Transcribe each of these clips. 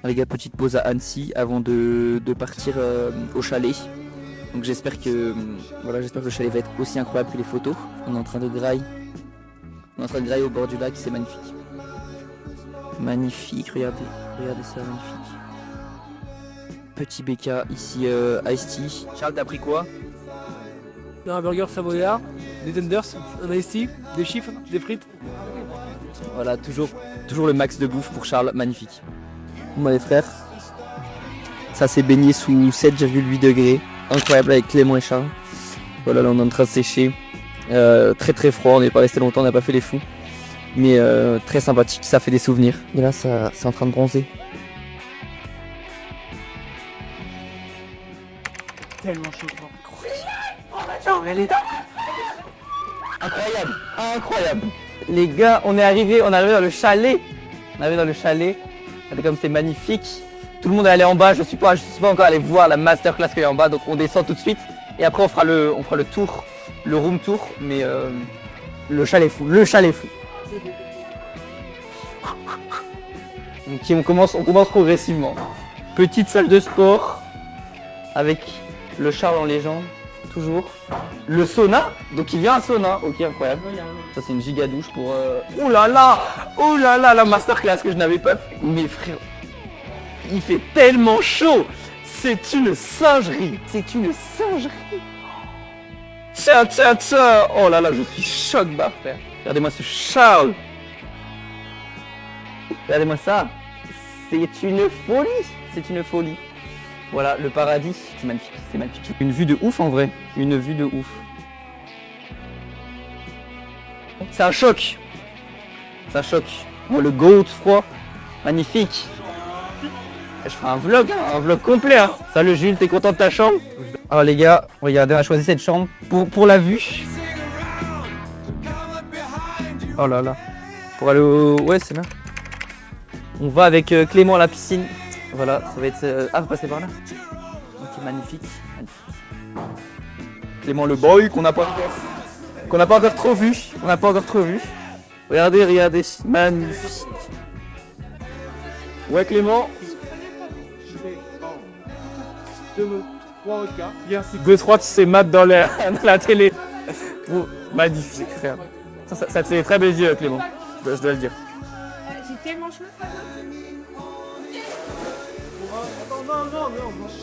Les gars, petite pause à Annecy avant de partir au chalet. Donc j'espère que le chalet va être aussi incroyable que les photos. On est en train de grailler. On est en train de grailler au bord du lac, c'est magnifique. Magnifique, regardez ça, magnifique. Petit BK, ici Ice Tea. Charles, t'as pris quoi? Un burger savoyard, des tenders, un iced tea, des chiffres, des frites. Voilà, toujours le max de bouffe pour Charles, magnifique. Bon les frères, ça s'est baigné sous 7,8 degrés. Incroyable avec Clément et Charles. Voilà, là on est en train de sécher. Très très froid, on n'est pas resté longtemps, on n'a pas fait les fous. Mais très sympathique, ça fait des souvenirs. Et là, ça c'est en train de bronzer. Tellement chaud. Incroyable. Les gars, on est arrivé dans le chalet. Regardez comme c'est magnifique. Tout le monde est allé en bas, je suis pas encore allé voir la masterclass qu'il y a en bas, donc on descend tout de suite. Et après on fera le tour, le room tour, mais le chalet fou. Donc on commence progressivement. Petite salle de sport avec le Charles en légende, toujours. Le sauna, donc il vient un sauna, ok, incroyable. Ça c'est une giga douche pour... Oh là là, la masterclass que je n'avais pas fait. Mais frère, il fait tellement chaud. C'est une singerie. Tiens. Oh là là, je suis choc bas, frère. Regardez-moi ce Charles. Regardez-moi ça. C'est une folie. Voilà, le paradis, c'est magnifique. Une vue de ouf en vrai, C'est un choc. Oh, le goat froid, magnifique. Je ferai un vlog complet. Hein. Salut Jules, t'es content de ta chambre? Alors les gars, regardez, on a choisi cette chambre pour la vue. Oh là là. Pour aller au... Ouais, c'est là. On va avec Clément à la piscine. Voilà, ça va être... Ah, vous passez par là? Ok, magnifique. Clément le boy qu'on n'a pas encore trop vu. Regardez, magnifique. Ouais, Clément. 3 vodka. Bien, si 2-3 tu sais mat dans la télé. Oh, magnifique, frère. Ça te fait très belles yeux, Clément. Je dois le dire. J'ai tellement chaud.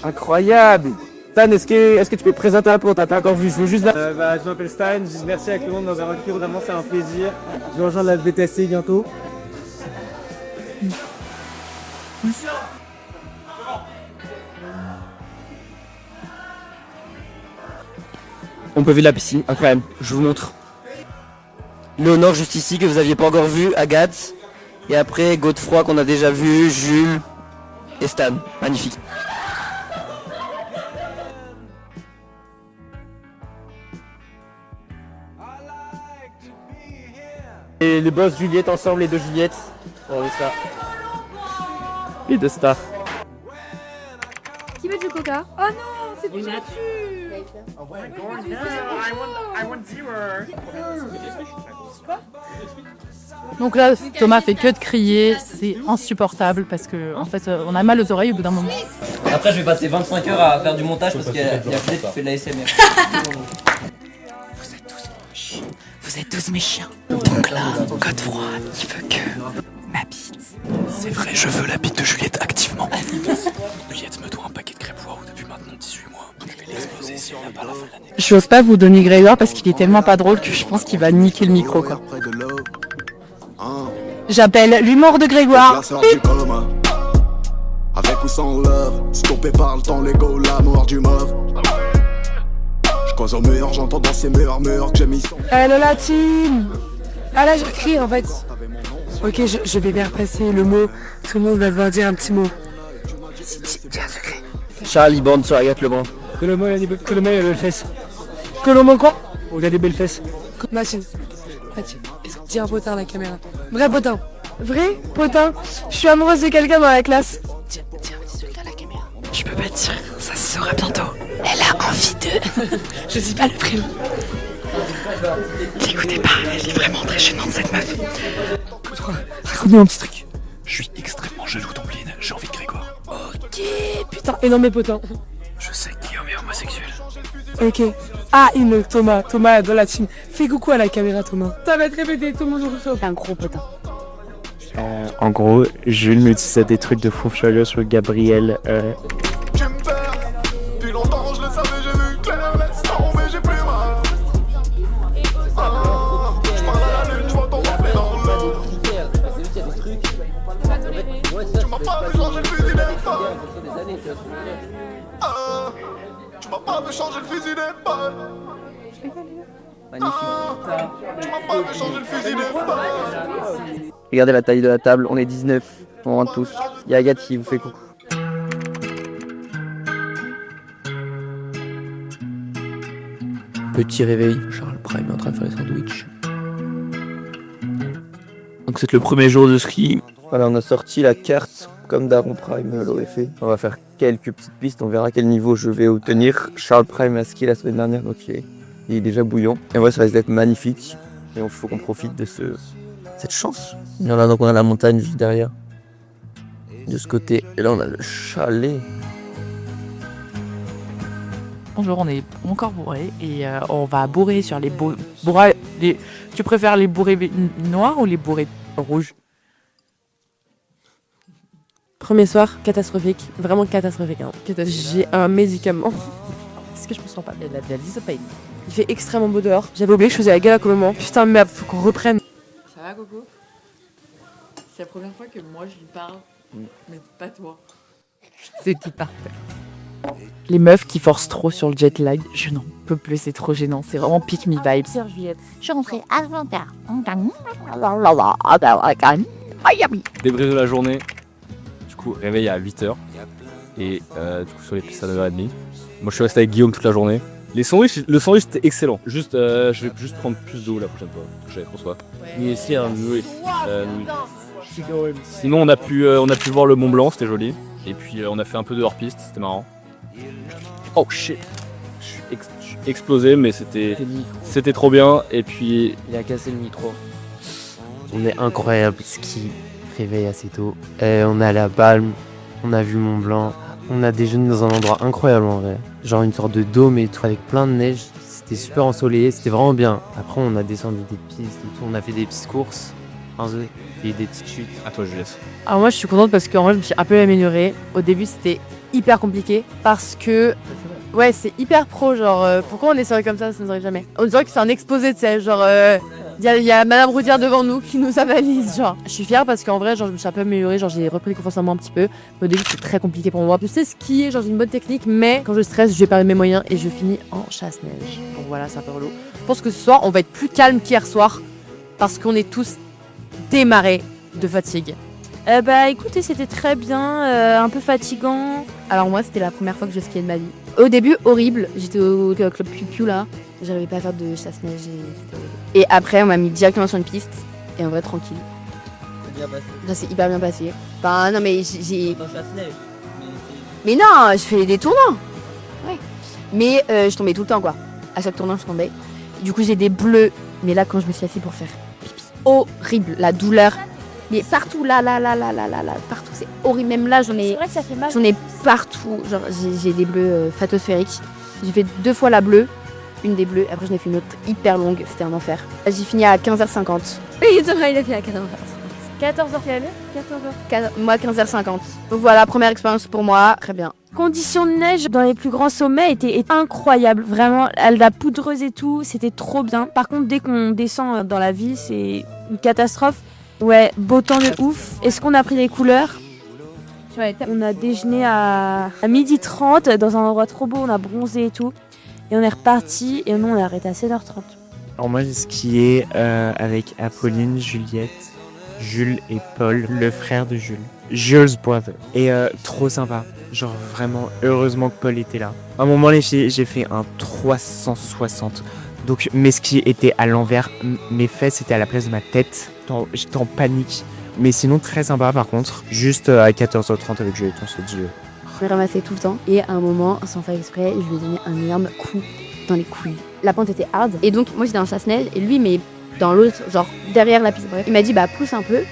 Incroyable. Stan, est-ce que tu peux te présenter un peu? On t'a pas encore vu, je veux juste... je m'appelle Stan, je dis merci à Clément de m'avoir accueilli, vraiment c'est un plaisir. Je vais rejoindre la BTSC bientôt. On peut voir la piscine, incroyable, je vous montre. Léonore juste ici que vous aviez pas encore vu, Agathe. Et après Godefroy qu'on a déjà vu, Jules et Stan, magnifique. Et les boss Juliette ensemble, les deux Juliettes. Regardez ça. Les deux stars. Qui veut du coca? Oh non, c'est plus là-dessus. Donc là, Thomas fait que de crier, c'est insupportable parce que en fait, on a mal aux oreilles au bout d'un moment. Après je vais passer 25 heures à faire du montage parce qu'il y a Juliette qui fait de la SMR. Vous êtes tous mes chiens. Donc là, Godefroy, il veut que ma bite. C'est vrai, je veux la bite de Juliette activement. Juliette me doit un paquet de crêpes Waouh depuis maintenant 18 mois. Je vais l'exploser si elle n'a pas la fin de l'année. Je n'ose pas vous donner Grégoire parce qu'il est tellement pas drôle que je pense qu'il va niquer le micro, quoi. J'appelle l'humour de Grégoire. Avec ou sans love, stoppé par le temps, l'ego, l'amour du mauve. Je croise au mur, j'entends dans ces murs que j'ai mis. Hello la team. Ah là j'écris en fait. Ok, je vais bien repasser le mot. Tout le monde va devoir dire un petit mot. Dis un secret. Charles il bande sur Agathe Lebrun. Que le mot il a des belles fesses. Que l'on manque quoi? Oh, il a des belles fesses. Machine. Dis un potin à la caméra. Vrai potin. Vrai potin. Je suis amoureuse de quelqu'un dans la classe. Dis un petit truc à la caméra. Je peux pas te dire, ça se saura bientôt. Elle a envie de... Je dis pas le prénom. L'écoutez pas, elle est vraiment très gênante cette meuf. Raconte-moi un petit truc. Je suis extrêmement jaloux d'Ombline, j'ai envie de Grégoire. Ok, putain, énorme potin. Je sais que Guillaume est homosexuel. Ok. Ah, Thomas dans la team. Fais coucou à la caméra, Thomas. Ça va être répété, tout le monde reçoit. Un gros potin. En gros, Jules me disait des trucs de fou furieux sur Gabriel. Tu me perds. Depuis longtemps, je le savais, j'ai vu clair. Laisse tomber, j'ai plus mal. Je parle à la lune, je vois ton reflet dans l'eau. Tu m'as pas vu changer le fusil d'épaule. Tu m'as pas vu changer le fusil d'épaule. Magnifique. Tu m'as pas vu changer le fusil d'épaule. Regardez la taille de la table, on est 19, on rentre tous. Il y a Agathe qui vous fait coucou. Petit réveil, Charles Prime est en train de faire les sandwichs. Donc c'est le premier jour de ski. Voilà, on a sorti la carte comme Daron Prime l'aurait fait. On va faire quelques petites pistes, on verra quel niveau je vais obtenir. Charles Prime a ski la semaine dernière, donc il est déjà bouillant. Et ouais, ça risque d'être magnifique. Et il faut qu'on profite de cette chance. Et là, donc on a la montagne juste derrière. De ce côté. Et là, on a le chalet. Bonjour, on est encore bourré et on va bourrer sur les Tu préfères les bourrés noirs ou les bourrés rouges? Premier soir, catastrophique. Vraiment catastrophique. Hein. J'ai un médicament. Est-ce que je me sens pas bien? Il a de la lysopène. Il fait extrêmement beau dehors. J'avais oublié que je faisais la gala au moment. Putain, merde, faut qu'on reprenne. Ça va, Coco? C'est la première fois que moi je lui parle, mais pas toi. C'est tout parfait. Les meufs qui forcent trop sur le jet lag, je n'en peux plus, c'est trop gênant. C'est vraiment pick me vibes. Je suis rentrée à 20h. Débrief de la journée. Du coup, réveil à 8h. Et du coup, sur les pistes à 9h30. Moi, je suis resté avec Guillaume toute la journée. Le sandwich était excellent. Juste, je vais juste prendre plus d'eau la prochaine fois. J'ai François. Oui, aussi un Louis. Sinon, on a pu voir le Mont Blanc, c'était joli. Et puis, on a fait un peu de hors-piste, c'était marrant. Oh shit! Je suis explosé, mais c'était trop bien. Et puis, Il a cassé le micro. On est incroyable. Ski, réveil assez tôt. Et on est allé à Balme, on a vu Mont Blanc. On a déjeuné dans un endroit incroyable en vrai. Genre une sorte de dôme et tout, avec plein de neige. C'était super ensoleillé, c'était vraiment bien. Après, on a descendu des pistes et tout. On a fait des petites courses. Il y a eu des petites chutes. à toi, Juliette. Alors moi, je suis contente parce qu'en vrai, je me suis un peu améliorée. Au début, c'était hyper compliqué parce que... Ouais, c'est hyper pro, genre, pourquoi on est sérieux comme ça nous arrive jamais. On dirait que c'est un exposé, tu sais, genre, il y a Madame Roudière devant nous qui nous analyse, genre. Je suis fière parce qu'en vrai, genre, je me suis un peu améliorée, genre, j'ai repris confiance en moi un petit peu. Mais au début, c'était très compliqué pour moi. Je sais skier, genre, j'ai une bonne technique, mais quand je stresse, je vais perdre mes moyens et je finis en chasse-neige. Donc voilà, c'est un peu relou. Je pense que ce soir, on va être plus calme qu'hier soir parce qu'on est tous démarrés de fatigue. Bah écoutez, c'était très bien, un peu fatigant. Alors moi, c'était la première fois que je skiais de ma vie. Au début, horrible. J'étais au club Piu là. J'arrivais pas à faire de chasse-neige et après, on m'a mis directement sur une piste. Et en vrai, tranquille. C'est bien passé. Ça s'est hyper bien passé. Bah non, mais j'ai... Dans chasse-neige. Mais non, je fais des tournants. Ouais. Mais je tombais tout le temps, quoi. À chaque tournant, je tombais. Du coup, j'ai des bleus. Mais là, quand je me suis assise pour faire pipi, horrible. La douleur. Mais partout, là, partout, c'est horrible. Même là, j'en ai... C'est vrai que ça fait mal. J'en ai partout. Genre, j'ai des bleus phattosphériques. J'ai fait 2 fois la bleue. Une des bleues. Après, j'en ai fait une autre hyper longue. C'était un enfer. J'ai fini à 15h50. Oui, c'est vrai, il a fait à 14h50. 14h quelle heure 14h. Moi, 15h50. Donc voilà, première expérience pour moi. Très bien. Conditions de neige dans les plus grands sommets étaient incroyables. Vraiment, la poudreuse et tout, c'était trop bien. Par contre, dès qu'on descend dans la ville, c'est une catastrophe. Ouais, beau temps de ouf. Est-ce qu'on a pris les couleurs? Ouais, on a déjeuné à 12h30 dans un endroit trop beau, on a bronzé et tout. Et on est reparti et nous on a arrêté à 16h30. Alors moi j'ai skié avec Apolline, Juliette, Jules et Paul, le frère de Jules. Jules' brother. Et trop sympa. Genre vraiment, heureusement que Paul était là. À un moment les filles, j'ai fait un 360. Donc mes skis étaient à l'envers, mes fesses étaient à la place de ma tête. J'étais en panique. Mais sinon très sympa par contre. Juste à 14h30 avec Juliette, on s'est dit... Je me ramassais tout le temps. Et à un moment, sans faire exprès, je lui ai donné un énorme coup dans les couilles. La pente était hard. Et donc, moi j'étais en chasse-neige. Et lui, mais dans l'autre, genre derrière la piste. Bref, il m'a dit, bah pousse un peu.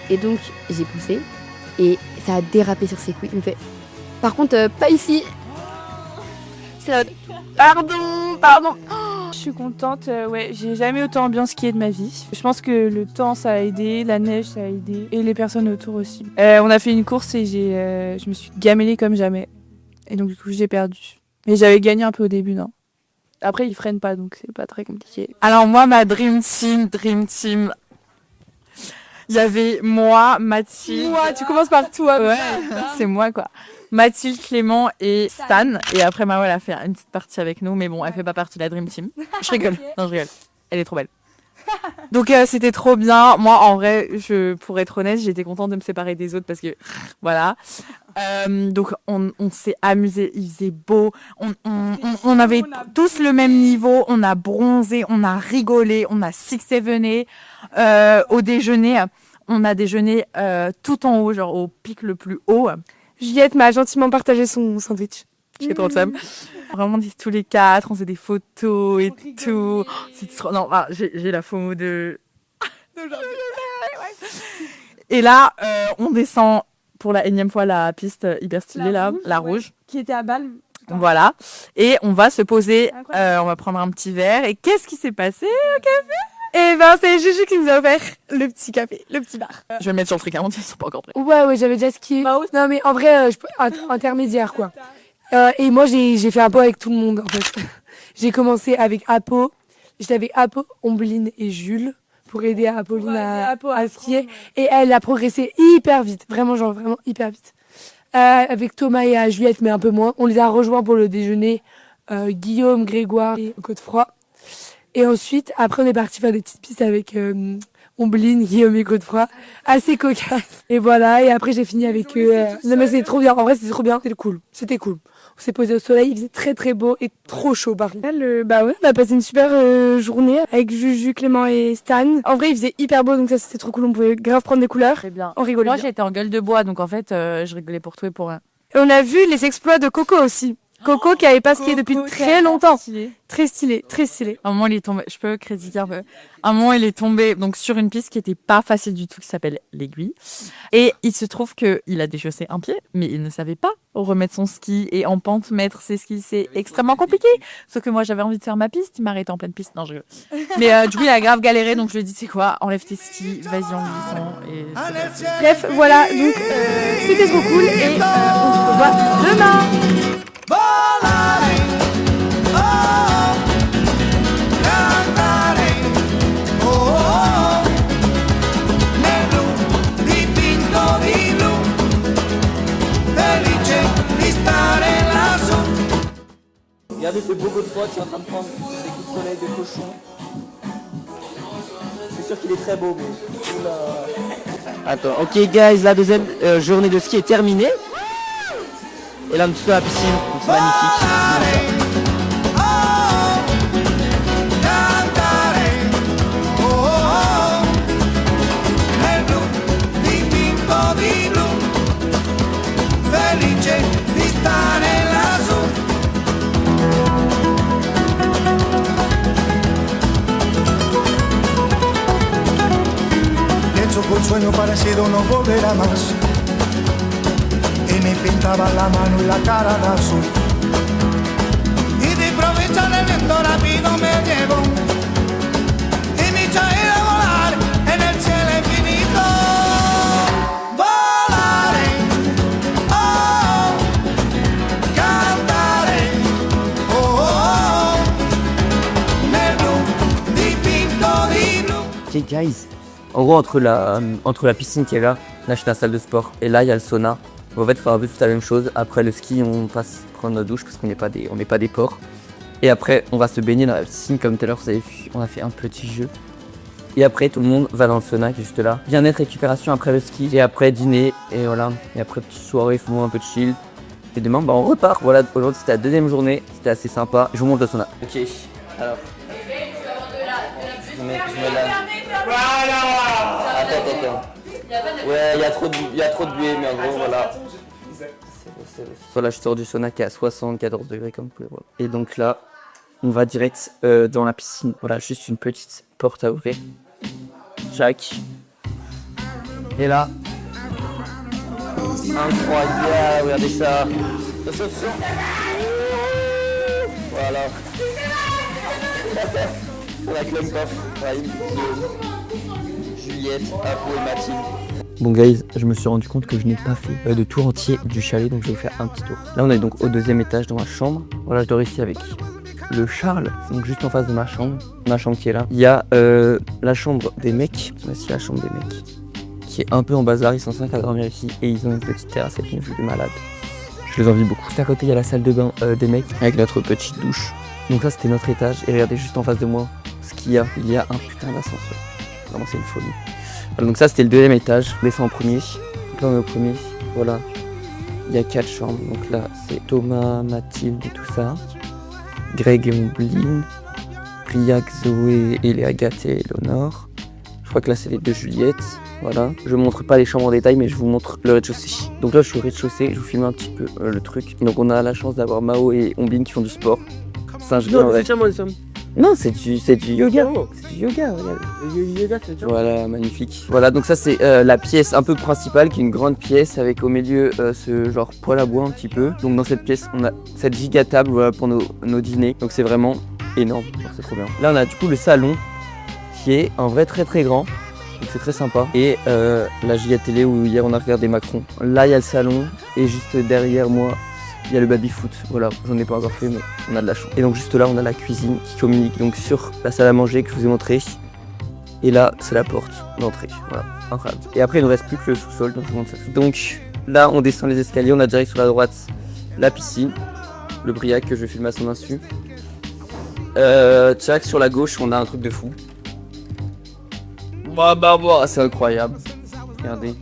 Et donc, j'ai poussé. Et ça a dérapé sur ses couilles. Il me fait, Par contre, pas ici. C'est la... Pardon. Je suis contente, ouais, j'ai jamais autant ambiance skier de ma vie. Je pense que le temps ça a aidé, la neige ça a aidé et les personnes autour aussi. On a fait une course et je me suis gamellée comme jamais. Et donc du coup j'ai perdu. Mais j'avais gagné un peu au début, non. Après ils freinent pas donc c'est pas très compliqué. Alors moi ma dream team. Il y avait moi, Mathilde. Moi, tu commences par toi. Ouais, c'est moi quoi. Mathilde, Clément et Stan. Et après, Mao, elle a fait une petite partie avec nous. Mais bon, elle fait pas partie de la Dream Team. Je rigole. Non, je rigole. Elle est trop belle. Donc, c'était trop bien. Moi, en vrai, pour être honnête, j'étais contente de me séparer des autres parce que, voilà. Donc, on s'est amusé. Il faisait beau. On avait tous le même niveau. On a bronzé. On a rigolé. On a six-sevené. Au déjeuner, on a déjeuné tout en haut, genre au pic le plus haut. Juliette m'a gentiment partagé son sandwich. J'ai trop le seum. Vraiment, tous les quatre, on faisait des photos et tout. C'est trop... Non, j'ai la FOMO de... Et là, on descend pour la énième fois la piste hyper stylée, la rouge. Qui était à Balme. Voilà. Et on va se poser, on va prendre un petit verre. Et qu'est-ce qui s'est passé au café? Et ben c'est Juju qui nous a offert le petit café, le petit bar. Je vais le mettre sur le truc, ils sont pas encore prêts. Ouais, j'avais déjà skié. Non mais en vrai, intermédiaire quoi. Et moi j'ai fait un pot avec tout le monde en fait. J'ai commencé avec Apo. J'étais avec Apo, Ombeline et Jules pour aider Apolline à skier. Et elle a progressé hyper vite, vraiment hyper vite. Avec Thomas et Juliette mais un peu moins. On les a rejoints pour le déjeuner. Guillaume, Grégoire et Godefroy. Et ensuite, après, on est parti faire des petites pistes avec Ombeline, Guillaume et Godefroy. Assez cocasse. Et voilà. Et après, j'ai fini avec eux. Non, mais c'était trop bien. En vrai, c'était trop bien. C'était cool. On s'est posé au soleil. Il faisait très, très beau et trop chaud, par contre. Bah ouais, on a passé une super journée avec Juju, Clément et Stan. En vrai, il faisait hyper beau. Donc ça, c'était trop cool. On pouvait grave prendre des couleurs. C'est bien. On rigolait Moi, bien. j'étais en gueule de bois. Donc, en fait, je rigolais pour tout et pour rien. Et on a vu les exploits de Coco aussi. Coco qui avait pas skié depuis très longtemps. Très stylé. À un moment, il est tombé, je peux critiquer un peu. À un moment, il est tombé donc sur une piste qui était pas facile du tout, qui s'appelle l'Aiguille. Et il se trouve qu'il a déchaussé un pied, mais il ne savait pas remettre son ski et en pente mettre ses skis. C'est extrêmement compliqué. Sauf que moi, j'avais envie de faire ma piste. Il m'a arrêté en pleine piste. Non, je rigole. Mais du coup, il a grave galéré. Donc, je lui ai dit, c'est quoi? Enlève tes skis, vas-y en glissant. Et bref, voilà. Donc, c'était trop cool. Et on se revoit demain. Regardez ce beau Godefroy qui est en train de prendre des coups de soleil de cochon. C'est sûr qu'il est très beau, mais... Oula. Attends, ok guys, la deuxième journée de ski est terminée. Et là, nous sommes à la piscine, donc c'est magnifique. Un sueño parecido no volverá más. Y me pintaba la mano y la cara de azul. Y de improvisar el viento rápido me llevó. Y me echó a ir a volar en el cielo infinito. Volaré, oh, cantaré, oh, oh, nel blu dipinto di blu. Ok guys. En gros, entre la piscine qui est là je suis dans la salle de sport. Et là, il y a le sauna. En fait, il faut un peu toute la même chose. Après le ski, on passe prendre notre douche parce qu'on n'est pas des porcs. Et après, on va se baigner dans la piscine comme tout à l'heure, vous avez vu. On a fait un petit jeu. Et après, tout le monde va dans le sauna qui est juste là. Bien-être, récupération après le ski. Et après, dîner. Et voilà. Et après, petite soirée, faut un peu de chill. Et demain, on repart. Voilà, aujourd'hui, c'était la deuxième journée. C'était assez sympa. Je vous montre le sauna. Ok, alors. Je mets Attends. Ouais, il y a trop de buée, mais en gros, voilà. Voilà, je sors du sauna qui est à 74 degrés comme vous pouvez voir. Et donc là, on va direct dans la piscine. Voilà, juste une petite porte à ouvrir. Jack. Et là, Incroyable, regardez ça. Voilà. La clump off. Juliette, Apo et Mathilde. Bon guys, je me suis rendu compte que je n'ai pas fait de tour entier du chalet, donc je vais vous faire un petit tour. Là on est donc au 2e étage dans ma chambre. Voilà, je dors ici avec le Charles, donc juste en face de ma chambre qui est là. Il y a la chambre des mecs, voici la chambre des mecs, qui est un peu en bazar, ils sont 5 à dormir ici et ils ont une petite terrasse avec une vue de malade. Je les envie beaucoup. Juste à côté il y a la salle de bain des mecs avec notre petite douche. Donc ça c'était notre étage et regardez juste en face de moi ce qu'il y a. Il y a un putain d'ascenseur. Vraiment c'est une folie. Voilà, donc ça c'était le 2e étage, on descend en premier. Donc là on est au premier, voilà. Il y a 4 chambres, donc là c'est Thomas, Mathilde et tout ça. Greg et Ombline, Briac, Zoé, et Agathe et Léonore. Je crois que là c'est les 2 Juliettes, voilà. Je vous montre pas les chambres en détail mais je vous montre le rez-de-chaussée. Donc là je suis au rez-de-chaussée, je vous filme un petit peu le truc. Donc on a la chance d'avoir Mao et Ombline qui font du sport. C'est un jeu en vrai. Non, c'est du yoga. C'est du yoga, regarde. Yoga, c'est dur. Voilà, magnifique. Voilà, donc ça c'est la pièce un peu principale, qui est une grande pièce avec au milieu ce genre poêle à bois un petit peu. Donc dans cette pièce, on a cette giga table voilà, pour nos dîners. Donc c'est vraiment énorme, c'est trop bien. Là on a du coup le salon qui est en vrai très très grand. Donc c'est très sympa. Et la giga télé où hier on a regardé Macron. Là il y a le salon et juste derrière moi il y a le baby-foot, voilà, j'en ai pas encore fait mais on a de la chance. Et donc juste là on a la cuisine qui communique donc sur la salle à manger que je vous ai montré. Et là c'est la porte d'entrée, voilà, incroyable. Et après il ne reste plus que le sous-sol, donc je vous montre ça. Donc là on descend les escaliers, on a direct sur la droite la piscine, le Briac que je vais filmer à son insu. Tchac, sur la gauche on a un truc de fou. Bah, c'est incroyable, regardez.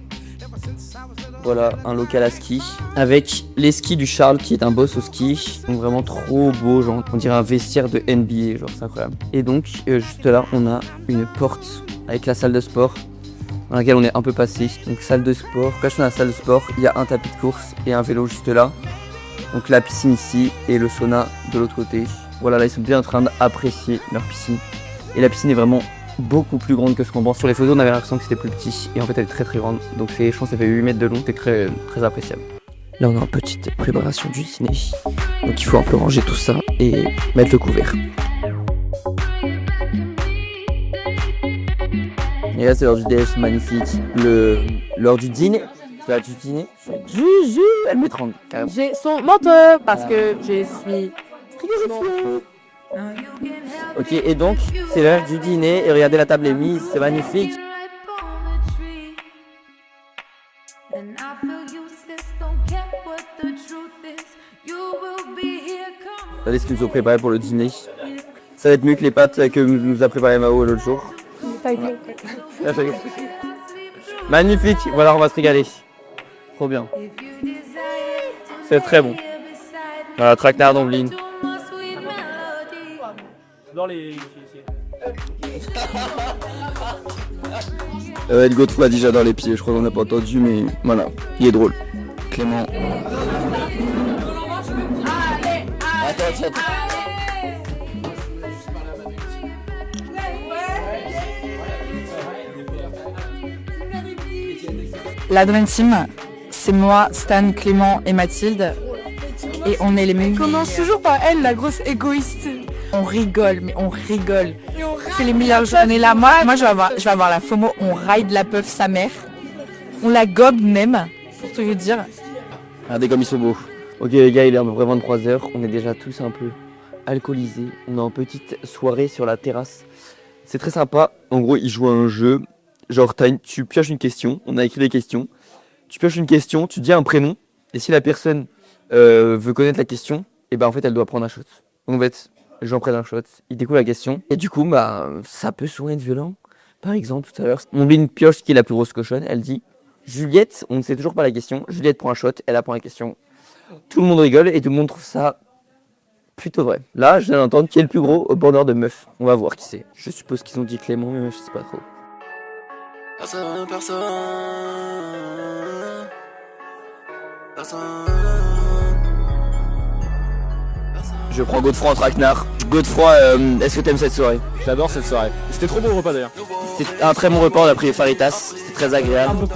Voilà, un local à ski avec les skis du Charles qui est un boss au ski. Donc vraiment trop beau, genre on dirait un vestiaire de NBA, genre c'est incroyable. Et donc juste là on a une porte avec la salle de sport dans laquelle on est un peu passé. Donc salle de sport, quand je suis dans la salle de sport, il y a un tapis de course et un vélo juste là. Donc la piscine ici et le sauna de l'autre côté. Voilà, là ils sont bien en train d'apprécier leur piscine. Et la piscine est vraiment beaucoup plus grande que ce qu'on pense. Sur les photos on avait l'impression que c'était plus petit et en fait elle est très très grande. Donc je pense que ça fait 8 mètres de long, c'est très appréciable. Là on est en petite préparation du dîner. Donc il faut un peu ranger tout ça et mettre le couvert. Et là c'est l'heure du déj, c'est magnifique. L'heure du dîner. C'est l'heure du dîner. Juju, elle m'étrangle carrément. J'ai son menteur parce que je suis Ok, et donc c'est l'heure du dîner et regardez la table est mise, c'est magnifique. Regardez ce qu'ils nous ont préparé pour le dîner. Ça va être mieux que les pâtes que nous a préparé Mao l'autre jour. Voilà. Magnifique, voilà on va se régaler. Trop bien. C'est très bon. Voilà, traquenard d'Ombline. Dans les... Godefroy a déjà dans les pieds, je crois qu'on n'a pas entendu, mais voilà, il est drôle. Clément. Attends. La Dream Team, c'est moi, Stan, Clément et Mathilde. Et on est les mêmes. Commence toujours par elle, la grosse égoïste. On rigole, mais on rigole. C'est les meilleures journées là. Moi je vais avoir la FOMO. On ride la peuf sa mère. On la gobe même, pour tout vous dire. Regardez comme ils sont beaux. Ok les gars, il est à peu près 23h. On est déjà tous un peu alcoolisés. On est en petite soirée sur la terrasse. C'est très sympa. En gros, ils jouent à un jeu. Genre, tu pioches une question. On a écrit les questions. Tu pioches une question, tu dis un prénom. Et si la personne veut connaître la question, et ben en fait elle doit prendre un shot. Donc en fait, j'en prends un shot, il découvre la question. Et du coup, bah ça peut souvent être violent. Par exemple, tout à l'heure, on met une pioche qui est la plus grosse cochonne. Elle dit Juliette, on ne sait toujours pas la question. Juliette prend un shot, elle apprend la question. Tout le monde rigole et tout le monde trouve ça plutôt vrai. Là, je viens d'entendre qui est le plus gros au border de meufs. On va voir qui c'est. Je suppose qu'ils ont dit Clément, mais je sais pas trop. Personne. Je prends Godefroy en traquenard. Godefroy, est-ce que t'aimes cette soirée? J'adore cette soirée. C'était trop bon le repas d'ailleurs. C'était un très bon repas, on a pris les faritas, c'était très agréable.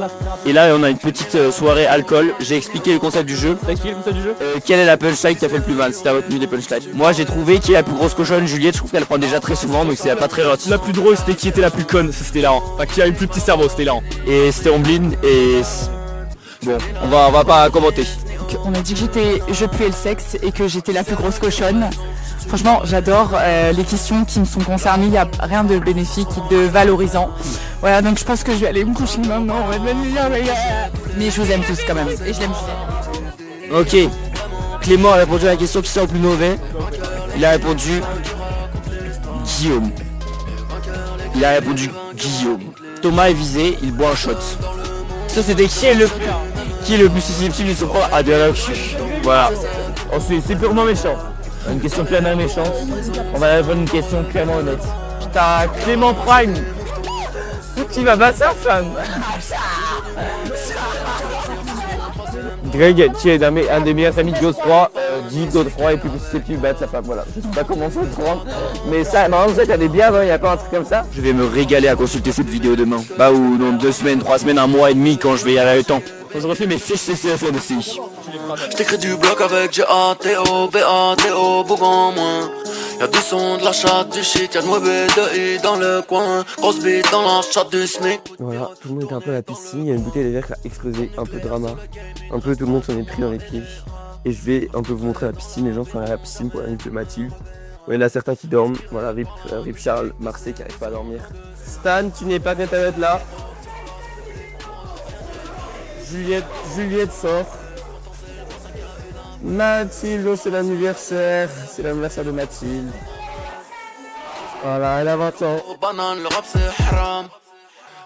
Et là on a une petite soirée alcool, j'ai expliqué le concept du jeu. T'as expliqué le concept du jeu? Quelle est la punchline qui a fait le plus mal? C'était à votre nuit des punchlines. Moi j'ai trouvé qui est la plus grosse cochonne, Juliette, je trouve qu'elle prend déjà très souvent donc c'est pas très gentil. La plus drôle c'était qui était la plus conne, ça c'était hilarant. Enfin qui a eu le plus petit cerveau, c'était hilarant. Et c'était Omblin et... Bon, on va pas commenter. On a dit que je puais le sexe et que j'étais la plus grosse cochonne. Franchement, j'adore les questions qui me sont concernées. Il n'y a rien de bénéfique, de valorisant. Voilà, donc je pense que je vais aller me coucher maintenant. Mais je vous aime tous quand même. Et je l'aime Julien. Ok. Clément a répondu à la question qui sort le plus mauvais. Il a répondu Guillaume. Il a répondu Guillaume. Thomas est visé, il boit un shot. Ça c'était qui est le plus susceptible de se prendre à de la cul. Voilà. Oh, c'est purement méchant. Une question clairement méchante. On va répondre une question clairement honnête. Putain, Clément Prime. Tu vas battre sa femme. Greg, qui est un des meilleurs amis de Godefroy, dit que Godefroy est plus susceptible de battre sa femme. Voilà, je sais pas comment ça se rend. Mais ça, normalement, vous êtes allé bien avant, il n'y a pas un truc comme ça. Je vais me régaler à consulter cette vidéo demain. Bah, ou dans 2 semaines, 3 semaines, 1 mois et demi quand je vais y aller le temps. Quand je refais mes fiches CCFN aussi. Je t'écris du bloc avec G-A-T-O, B-A-T-O, Bougon moins. Y'a du son, de la chatte, du shit, y'a de mauvais de I dans le coin. Grosse bite dans la chatte du SMIC. Voilà, tout le monde était un peu à la piscine, il y a une bouteille de verre qui a explosé, un peu de drama. Un peu tout le monde s'en est pris dans les pieds. Et je vais un peu vous montrer la piscine, les gens sont allés à la piscine pour la nuit de Mathilde. Il y en a certains qui dorment, voilà, Rip Charles, Marseille qui n'arrive pas à dormir. Stan, tu n'es pas bien à être là. Juliette sort. Mathilde, c'est l'anniversaire de Mathilde. Voilà, elle a 20 ans. Banane, le rap c'est haram.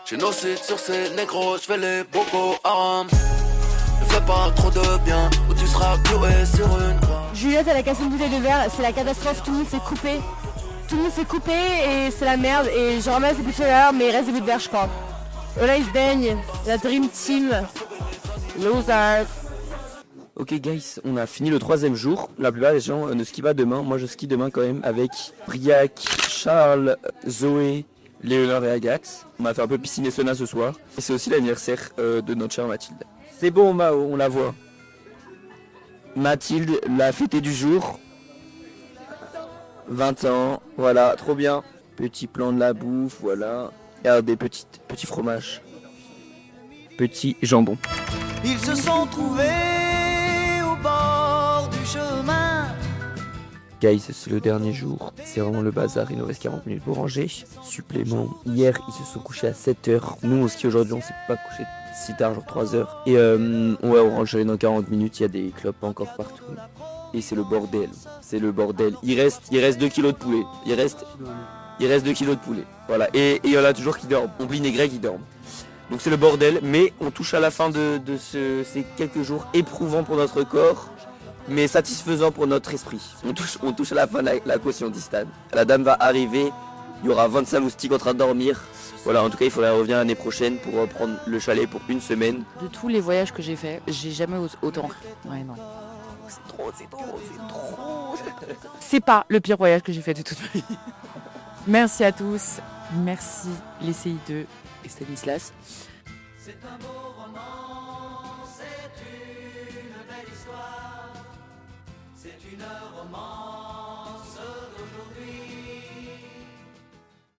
J'ai nos sites sur ces négros, j'fais les Boko Haram. Ne fais pas trop de bien, ou tu seras cloué sur une croix. Juliette, elle a cassé une bouteille de verre, c'est la catastrophe, tout le monde s'est coupé. Tout le monde s'est coupé et c'est la merde. Et je ramasse des bouteilles de verre, mais il reste des bouteilles de verre, je crois. Et là, ils se baignent. La Dream Team. Losers. Ok guys, on a fini le 3e jour. La plupart des gens ne skient pas demain. Moi je skie demain quand même avec Briac, Charles, Zoé, Léonard et Agathe. On a fait un peu piscine et sauna ce soir. Et c'est aussi l'anniversaire de notre chère Mathilde. C'est bon Mao, on la voit. Mathilde, la fêtée du jour. 20 ans, voilà, trop bien. Petit plan de la bouffe, voilà. Et des petits fromages. Petit jambon. Ils se sont trouvés au bord du chemin. Guys, c'est le dernier jour. C'est vraiment le bazar, il nous reste 40 minutes pour ranger. Supplément. Hier, ils se sont couchés à 7h. Nous, on skie aujourd'hui, on s'est pas couché si tard, genre 3h. Et ouais, on range dans 40 minutes, il y a des clopes encore partout. Et c'est le bordel. C'est le bordel. Il reste 2 kilos de poulet. Il reste 2 kilos de poulet. Voilà. Et il y en a toujours qui dorment. Omblin et Greg, ils dorment. Donc c'est le bordel, mais on touche à la fin de ces quelques jours éprouvants pour notre corps, mais satisfaisants pour notre esprit. On touche à la fin de la caution d'Istan. La dame va arriver, il y aura 25 moustiques en train de dormir. Voilà, en tout cas il faudra revenir l'année prochaine pour reprendre le chalet pour 1 semaine. De tous les voyages que j'ai fait, j'ai jamais autant. Ouais, non. C'est trop. C'est pas le pire voyage que j'ai fait de toute ma vie. Merci à tous. Merci les CI2 et Stanislas. C'est un beau roman, c'est une